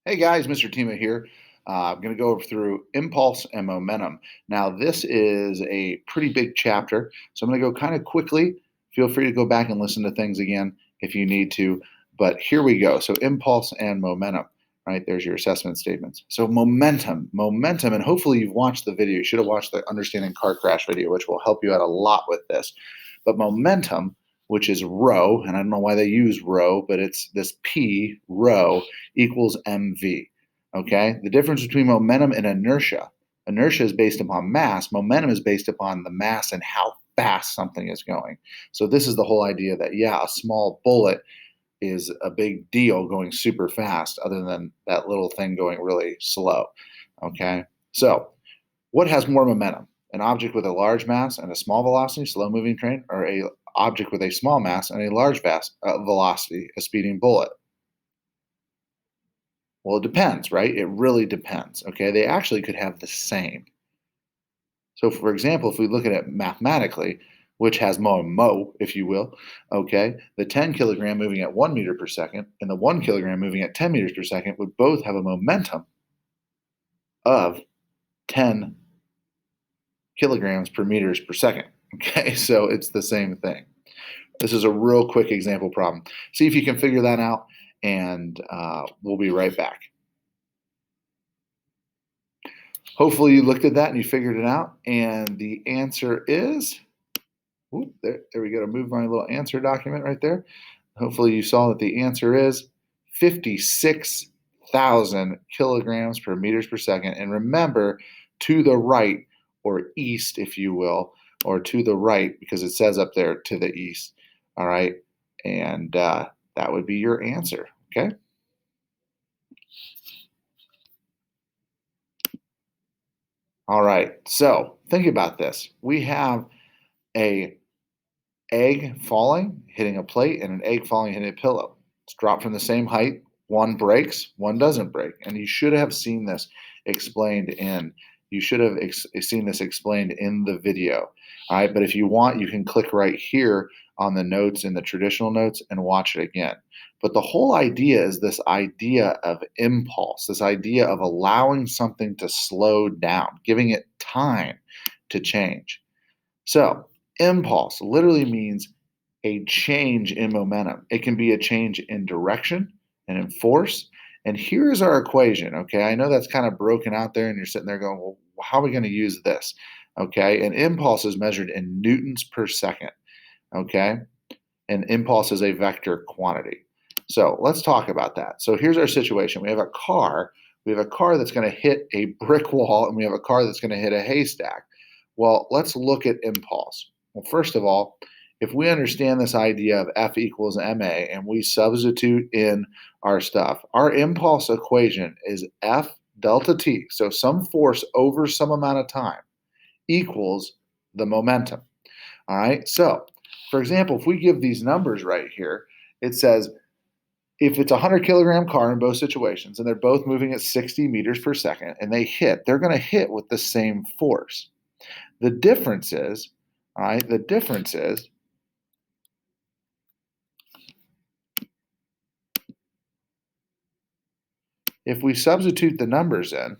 Hey guys, Mr. Tima here. I'm going to go through impulse and momentum. Now, this is a pretty big chapter, so I'm going to go kind of quickly. Feel free to go back and listen to things again if you need to. But here we go. So, impulse and momentum, right? There's your assessment statements. So, momentum, and hopefully you've watched the video. You should have watched the Understanding Car Crash video, which will help you out a lot with this. But momentum, which is rho, and I don't know why they use rho, but it's this P, rho, equals mv. Okay? The difference between momentum and inertia is based upon mass, momentum is based upon the mass and how fast something is going. So this is the whole idea that, yeah, a small bullet is a big deal going super fast, other than that little thing going really slow. Okay? So what has more momentum? An object with a large mass and a small velocity, slow moving train, or a object with a small mass and a large velocity, a speeding bullet? Well, it depends, right? It really depends. Okay, they actually could have the same. So, for example, if we look at it mathematically, which has more if you will, okay, the 10 kilogram moving at 1 meter per second and the 1 kilogram moving at 10 meters per second would both have a momentum of 10 kilograms per meters per second. Okay, so it's the same thing. This is a real quick example problem. See if you can figure that out, and we'll be right back. Hopefully you looked at that and you figured it out. And the answer is, there we go, to move my little answer document right there. Hopefully you saw that the answer is 56,000 kilograms per meters per second. And remember, to the right, or east, if you will, or to the right, because it says up there to the east. All right. And that would be your answer. Okay. All right. So think about this. We have a egg falling, hitting a plate, and an egg falling, hitting a pillow. It's dropped from the same height. One breaks, one doesn't break. And you should have seen this explained in. You should have seen this explained in the video. All right, but if you want, you can click right here on the notes in the traditional notes and watch it again. But the whole idea is this idea of impulse, this idea of allowing something to slow down, giving it time to change. So, impulse literally means a change in momentum. It can be a change in direction and in force. And here's our equation. Okay. I know that's kind of broken out there, and you're sitting there going, well, how are we going to use this? Okay. An impulse is measured in newtons per second. Okay. And impulse is a vector quantity. So let's talk about that. So here's our situation. We have a car. We have a car that's going to hit a brick wall, and we have a car that's going to hit a haystack. Well, let's look at impulse. Well, first of all, if we understand this idea of F equals ma and we substitute in our stuff, our impulse equation is F delta t, so some force over some amount of time, equals the momentum. All right, so for example, if we give these numbers right here, it says if it's a 100 kilogram car in both situations and they're both moving at 60 meters per second and they hit, they're going to hit with the same force. The difference is, all right, the difference is if we substitute the numbers in,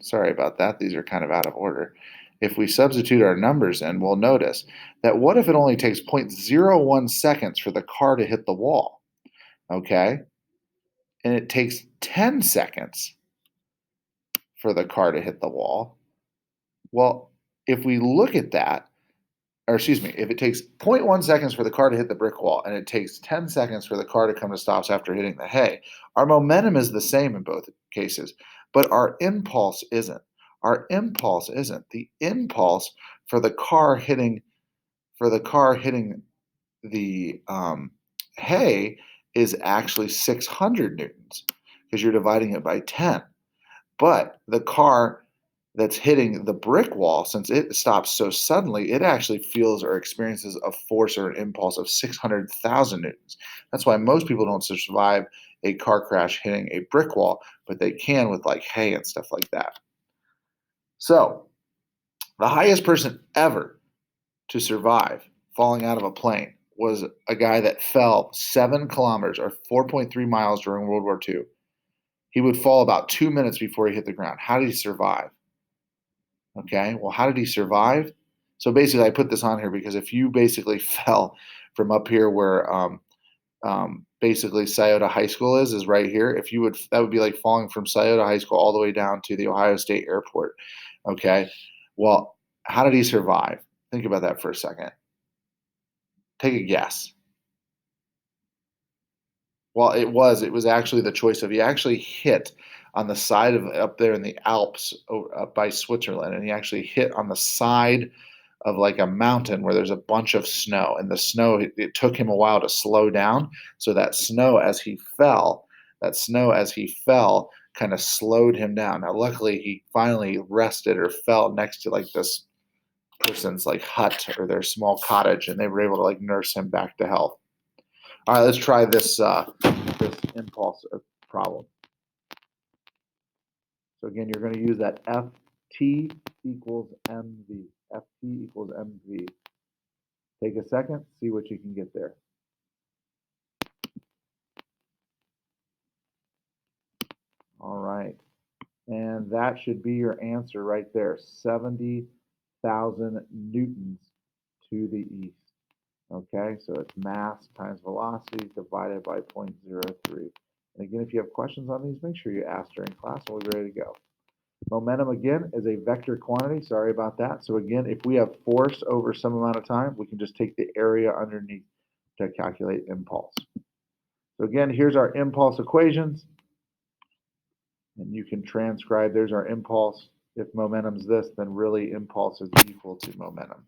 sorry about that, these are kind of out of order. If we substitute our numbers in, we'll notice that what if it only takes 0.01 seconds for the car to hit the wall, okay? And it takes 10 seconds for the car to hit the wall. Well, if we look at that, or excuse me, if it takes 0.1 seconds for the car to hit the brick wall and it takes 10 seconds for the car to come to stops after hitting the hay, our momentum is the same in both cases, but our impulse isn't. Our impulse isn't. The impulse for the car hitting the hay is actually 600 newtons because you're dividing it by 10. But the car that's hitting the brick wall, since it stops so suddenly, it actually feels or experiences a force or an impulse of 600,000 newtons. That's why most people don't survive a car crash hitting a brick wall, but they can with like hay and stuff like that. So, the highest person ever to survive falling out of a plane was a guy that fell 7 kilometers or 4.3 miles during World War II. He would fall about 2 minutes before he hit the ground. How did he survive? Okay, well, how did he survive? So basically, I put this on here because if you basically fell from up here where basically Scioto High School is right here. If you would, that would be like falling from Scioto High School all the way down to the Ohio State Airport. Okay, well, how did he survive? Think about that for a second. Take a guess. Well, it was actually the choice of he actually hit on the side of up there in the Alps up by Switzerland, and he actually hit on the side of like a mountain where there's a bunch of snow, and the snow it took him a while to slow down. So that snow as he fell kind of slowed him down. Now, luckily, he finally rested or fell next to like this person's like hut or their small cottage, and they were able to like nurse him back to health. All right, let's try this impulse problem. So again, you're going to use that Ft equals mv. Ft equals mv. Take a second, see what you can get there. All right, and that should be your answer right there. 70,000 newtons to the east. Okay, so it's mass times velocity divided by 0.03. And again, if you have questions on these, make sure you ask during class and we'll be ready to go. Momentum, again, is a vector quantity. Sorry about that. So again, if we have force over some amount of time, we can just take the area underneath to calculate impulse. So again, here's our impulse equations. And you can transcribe, there's our impulse. If momentum's this, then really impulse is equal to momentum.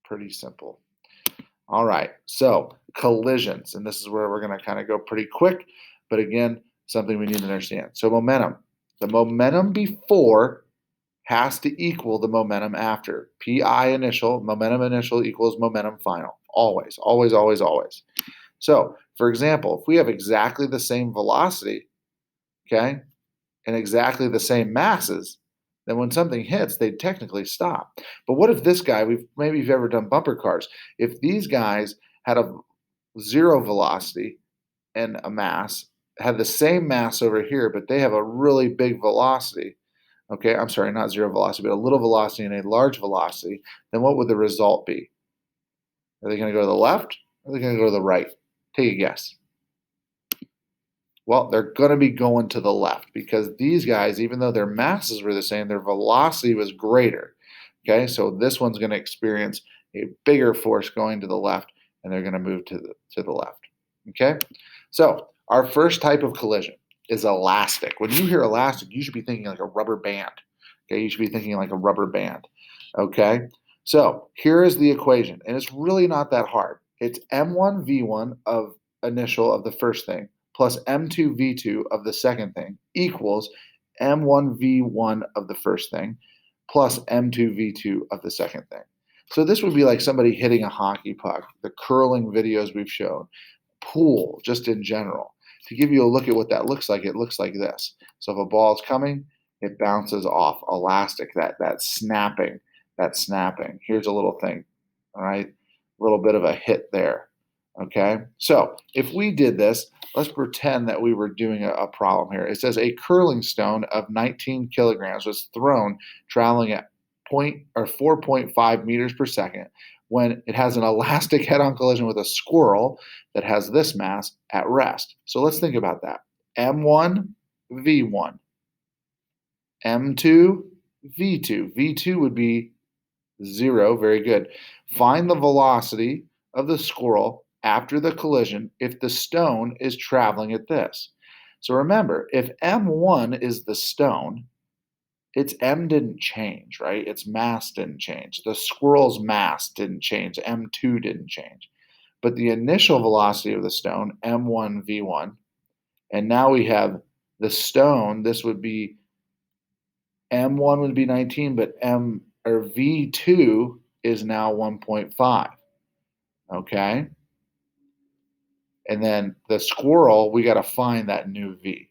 Pretty simple. All right, so collisions, and this is where we're going to kind of go pretty quick, but again, something we need to understand. So momentum, the momentum before has to equal the momentum after. Pi initial, momentum initial equals momentum final. Always, always, always, always. So, for example, if we have exactly the same velocity, okay, and exactly the same masses, then when something hits, they technically stop. But what if this guy, maybe you've ever done bumper cars, if these guys had a zero velocity and a mass, had the same mass over here, but they have a really big velocity, okay, I'm sorry, not zero velocity, but a little velocity and a large velocity, then what would the result be? Are they going to go to the left or are they going to go to the right? Take a guess. Well, they're going to be going to the left because these guys, even though their masses were the same, their velocity was greater. Okay, so this one's going to experience a bigger force going to the left, and they're going to move to the left. Okay, so our first type of collision is elastic. When you hear elastic, you should be thinking like a rubber band. Okay, you should be thinking like a rubber band. Okay, so here is the equation, and it's really not that hard. It's m1 v1 of initial of the first thing plus m2 v2 of the second thing equals m1 v1 of the first thing plus m2 v2 of the second thing. So this would be like somebody hitting a hockey puck, the curling videos we've shown, pool, just in general. To give you a look at what that looks like, it looks like this. So if a ball is coming, it bounces off elastic, that snapping, that snapping. Here's a little thing, all right? A little bit of a hit there, okay? So if we did this, let's pretend that we were doing a problem here. It says a curling stone of 19 kilograms was thrown traveling at 4.5 meters per second when it has an elastic head-on collision with a squirrel that has this mass at rest. So let's think about that. M1, V1. M2, V2. V2 would be 0. Very good. Find the velocity of the squirrel after the collision if the stone is traveling at this. So remember, if M1 is the stone, its M didn't change, right? Its mass didn't change. The squirrel's mass didn't change. M2 didn't change. But the initial velocity of the stone, M1, V1, and now we have the stone, this would be M1 would be 19, but V2 is now 1.5. Okay? And then the squirrel, we got to find that new V.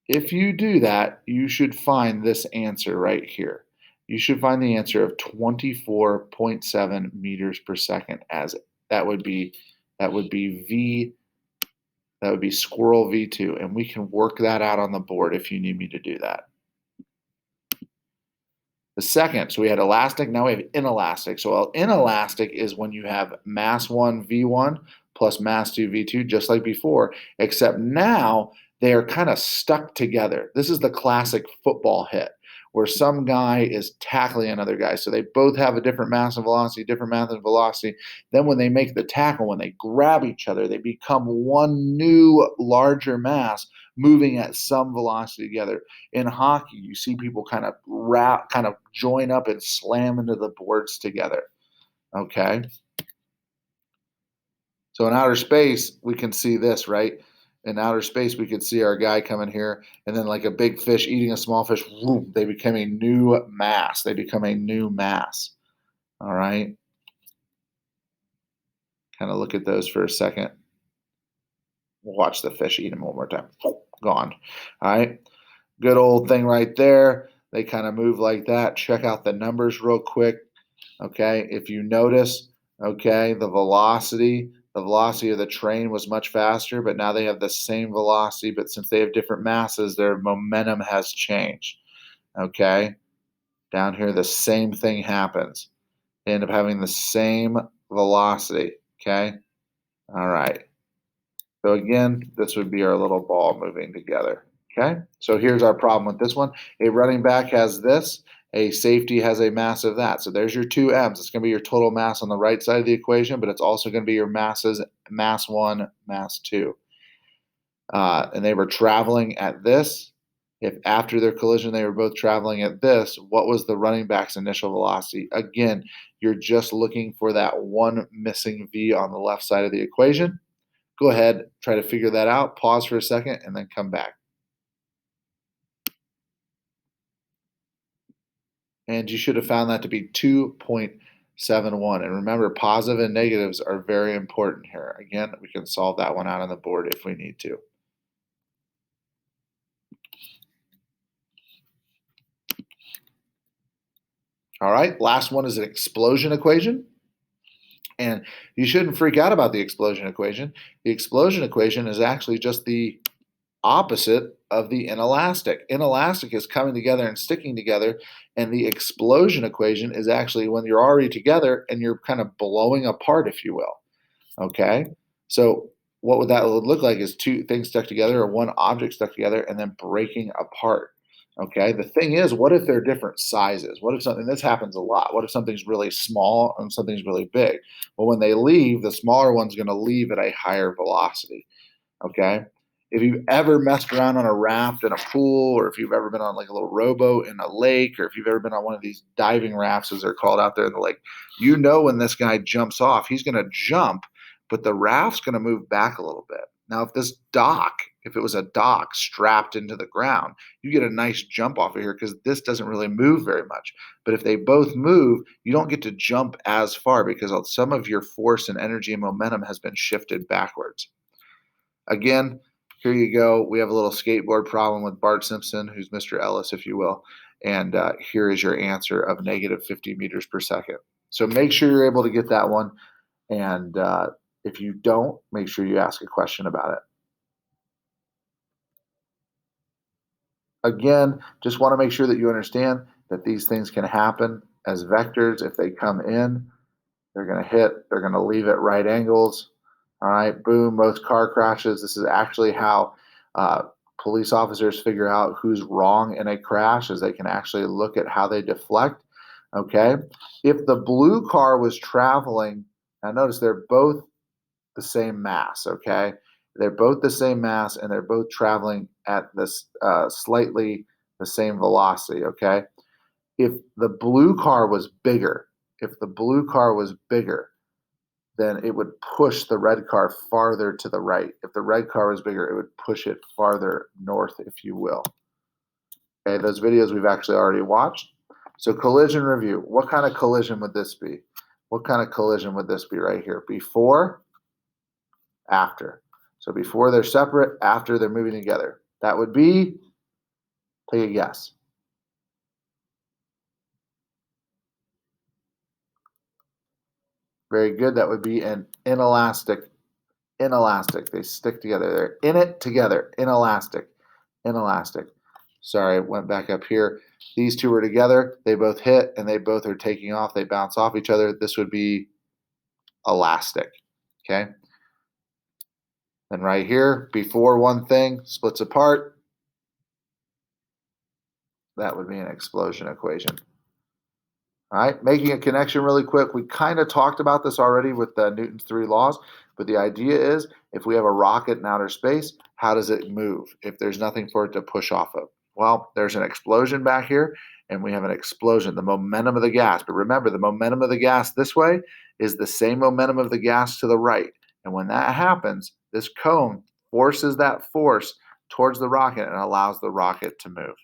If you do that, you should find this answer right here. You should find the answer of 24.7 meters per second as That would be V. That would be squirrel V2, and we can work that out on the board if you need me to do that. The second, so we had elastic, now we have inelastic. So inelastic is when you have mass 1 V1 plus mass 2 V2, just like before, except now they are kind of stuck together. This is the classic football hit where some guy is tackling another guy. So they both have a different mass and velocity, different mass and velocity. Then when they make the tackle, when they grab each other, they become one new larger mass moving at some velocity together. In hockey, you see people kind of join up and slam into the boards together. Okay. So in outer space, we can see this, right? In outer space, we could see our guy coming here, and then like a big fish eating a small fish, whoop, they become a new mass. They become a new mass. All right. Kind of look at those for a second. We'll watch the fish eat them one more time. Gone. All right. Good old thing right there. They kind of move like that. Check out the numbers real quick. Okay. If you notice, okay, the velocity of the train was much faster, but now they have the same velocity, but since they have different masses, their momentum has changed. Okay. Down here, the same thing happens. They end up having the same velocity. Okay. All right. So again, this would be our little ball moving together. Okay, so here's our problem with this one. A running back has this, a safety has a mass of that. So there's your two M's. It's going to be your total mass on the right side of the equation, but it's also going to be your masses, mass 1, mass 2. And they were traveling at this. If after their collision they were both traveling at this, what was the running back's initial velocity? Again, you're just looking for that one missing V on the left side of the equation. Go ahead, try to figure that out, pause for a second, and then come back. And you should have found that to be 2.71. And remember, positive and negatives are very important here. Again, we can solve that one out on the board if we need to. All right, last one is an explosion equation. And you shouldn't freak out about the explosion equation. The explosion equation is actually just the opposite of the inelastic. Inelastic is coming together and sticking together, and the explosion equation is actually when you're already together and you're kind of blowing apart, if you will. Okay, so what would that look like is two things stuck together or one object stuck together and then breaking apart. Okay, the thing is, what if they're different sizes? What if something, this happens a lot, what if something's really small and something's really big? Well, when they leave, the smaller one's going to leave at a higher velocity. Okay, if you've ever messed around on a raft in a pool, or if you've ever been on like a little rowboat in a lake, or if you've ever been on one of these diving rafts as they're called out there in the lake, you know when this guy jumps off, he's going to jump, but the raft's going to move back a little bit. Now, if it was a dock strapped into the ground, you get a nice jump off of here because this doesn't really move very much. But if they both move, you don't get to jump as far because some of your force and energy and momentum has been shifted backwards. Again, here you go. We have a little skateboard problem with Bart Simpson, who's Mr. Ellis, if you will. And here is your answer of negative 50 meters per second. So make sure you're able to get that one. And if you don't, make sure you ask a question about it. Again, just want to make sure that you understand that these things can happen as vectors. If they come in, they're going to hit, they're going to leave at right angles. All right, boom, most car crashes. This is actually how police officers figure out who's wrong in a crash, is they can actually look at how they deflect. Okay, if the blue car was traveling, now notice they're both the same mass. Okay, they're both the same mass and they're both traveling at this slightly the same velocity. Okay, if the blue car was bigger, then it would push the red car farther to the right. If the red car was bigger, it would push it farther north, if you will. Okay, those videos we've actually already watched. So collision review. What kind of collision would this be? What kind of collision would this be right here? Before, after. So before they're separate, after they're moving together. That would be, take a guess. Very good. That would be an inelastic. Inelastic. They stick together. They're in it together. Inelastic. Inelastic. Sorry, I went back up here. These two are together. They both hit and they both are taking off. They bounce off each other. This would be elastic. Okay. And right here, before one thing splits apart, that would be an explosion equation. All right, making a connection really quick. We kind of talked about this already with Newton's three laws, but the idea is if we have a rocket in outer space, how does it move if there's nothing for it to push off of? Well, there's an explosion back here, and we have an explosion, the momentum of the gas. But remember, the momentum of the gas this way is the same momentum of the gas to the right. And when that happens, this cone forces that force towards the rocket and allows the rocket to move.